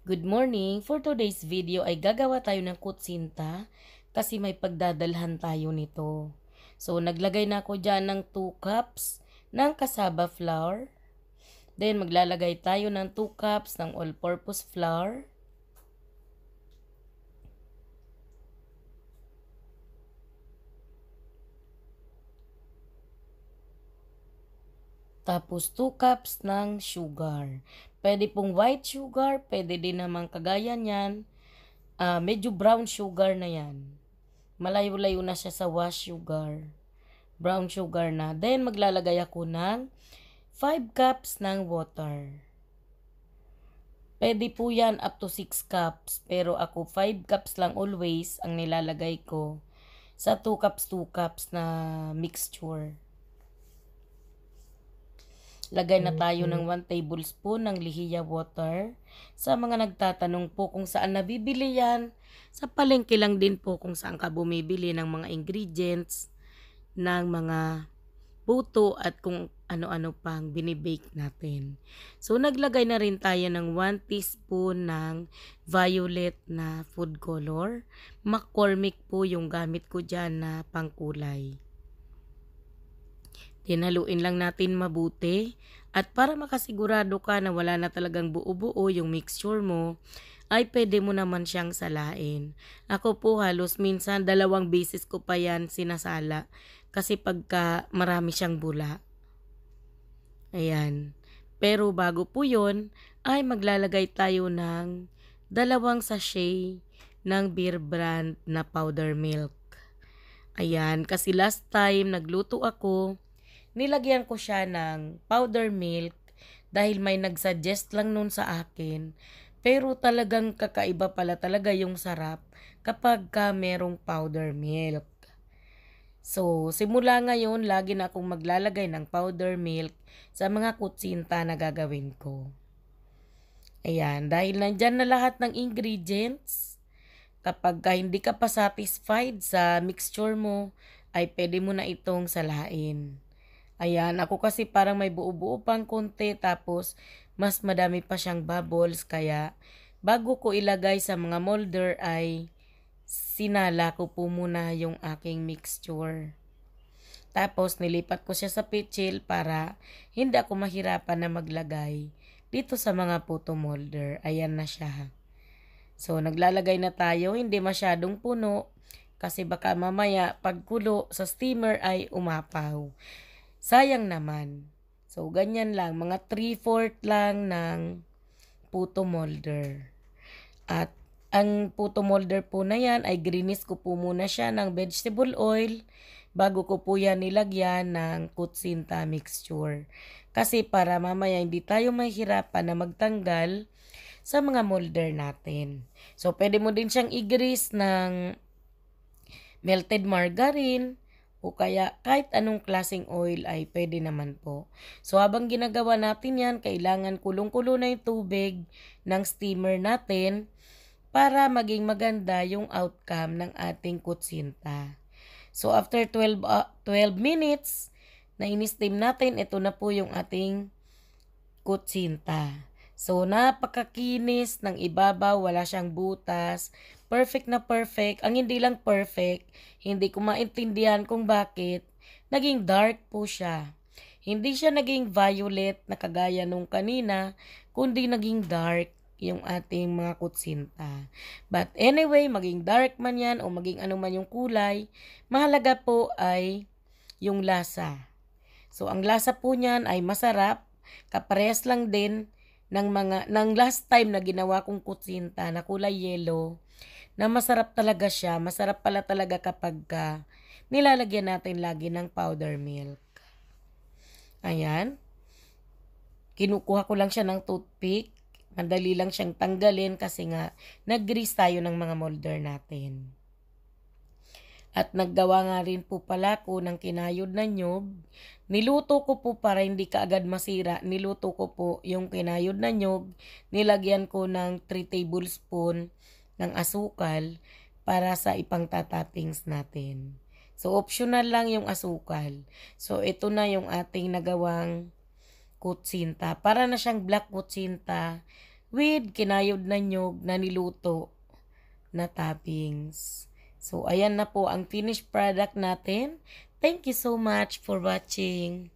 Good morning! For today's video ay gagawa tayo ng kutsinta kasi may pagdadalhan tayo nito. So, naglagay na ako dyan ng 2 cups ng cassava flour. Then, maglalagay tayo ng 2 cups ng all-purpose flour. Tapos 2 cups ng sugar. Pwede pong white sugar, pwede din naman kagaya niyan. Medyo brown sugar na yan. Malayo-layo na siya sa wash sugar. Brown sugar na. Then maglalagay ako ng 5 cups ng water. Pwede po yan up to 6 cups. Pero ako 5 cups lang always ang nilalagay ko sa 2 cups na mixture. Lagay na tayo ng 1 tablespoon ng lihiya water. Sa mga nagtatanong po kung saan nabibili yan, sa palengke lang din po kung saan ka bumibili ng mga ingredients, ng mga buto at kung ano-ano pang binibake natin. So, naglagay na rin tayo ng 1 teaspoon ng violet na food color. McCormick po yung gamit ko dyan na pangkulay. Haluin lang natin mabuti at para makasigurado ka na wala na talagang buo-buo yung mixture mo, ay pwede mo naman siyang salain. Ako po halos minsan 2 beses ko pa yan sinasala kasi pagka marami siyang bula. Ayan. Pero bago po yun, ay maglalagay tayo ng 2 sachet ng Beer Brand na powder milk. Ayan, kasi last time nagluto ako, nilagyan ko siya ng powder milk dahil may nagsuggest lang nun sa akin. Pero talagang kakaiba pala talaga yung sarap kapag merong powder milk. So, simula ngayon, lagi na akong maglalagay ng powder milk sa mga kutsinta na gagawin ko. Ayan, dahil nandyan na lahat ng ingredients, kapag hindi ka pa satisfied sa mixture mo, ay pwede mo na itong salain. Ayan, ako kasi parang may buo-buo pang konti tapos mas madami pa siyang bubbles kaya bago ko ilagay sa mga molder ay sinala ko po muna yung aking mixture. Tapos nilipat ko siya sa pitchil para hindi ako mahirapan na maglagay dito sa mga puto molder. Ayan na siya. So naglalagay na tayo, hindi masyadong puno kasi baka mamaya pagkulo sa steamer ay umapaw. Sayang naman. So, ganyan lang. Mga 3/4 lang ng puto molder. At ang puto molder po na yan ay grinis ko po muna siya ng vegetable oil bago ko po yan nilagyan ng kutsinta mixture. Kasi para mamaya hindi tayo mahihirapan na magtanggal sa mga molder natin. So, pwede mo din siyang i-grease ng melted margarine, o kaya kahit anong klaseng oil ay pwede naman po. So habang ginagawa natin yan, kailangan kulong-kulo na yung tubig ng steamer natin para maging maganda yung outcome ng ating kutsinta. So after 12 minutes na in-steam natin, ito na po yung ating kutsinta. So, napakakinis ng ibabaw, wala siyang butas. Perfect na perfect. Ang hindi lang perfect, hindi ko maintindihan kung bakit naging dark po siya. Hindi siya naging violet na kagaya nung kanina, kundi naging dark yung ating mga kutsinta. But anyway, maging dark man yan o maging ano man yung kulay, mahalaga po ay yung lasa. So, ang lasa po niyan ay masarap, kaparehas lang din ng last time na ginawa kong kutsinta na kulay yellow, na masarap talaga siya. Masarap pala talaga kapag nilalagyan natin lagi ng powder milk. Ayan. Kinukuha ko lang siya ng toothpick. Madali lang siyang tanggalin kasi nga nag-grease tayo ng mga molder natin. At naggawa nga rin po pala ko ng kinayod na nyog. Niluto ko po para hindi kaagad masira. Niluto ko po yung kinayod na nyog. Nilagyan ko ng 3 tablespoon ng asukal para sa ipang tatoppings natin. So optional lang yung asukal. So ito na yung ating nagawang kutsinta. Para na siyang black kutsinta with kinayod na nyog na niluto na toppings. So, ayan na po ang finished product natin. Thank you so much for watching.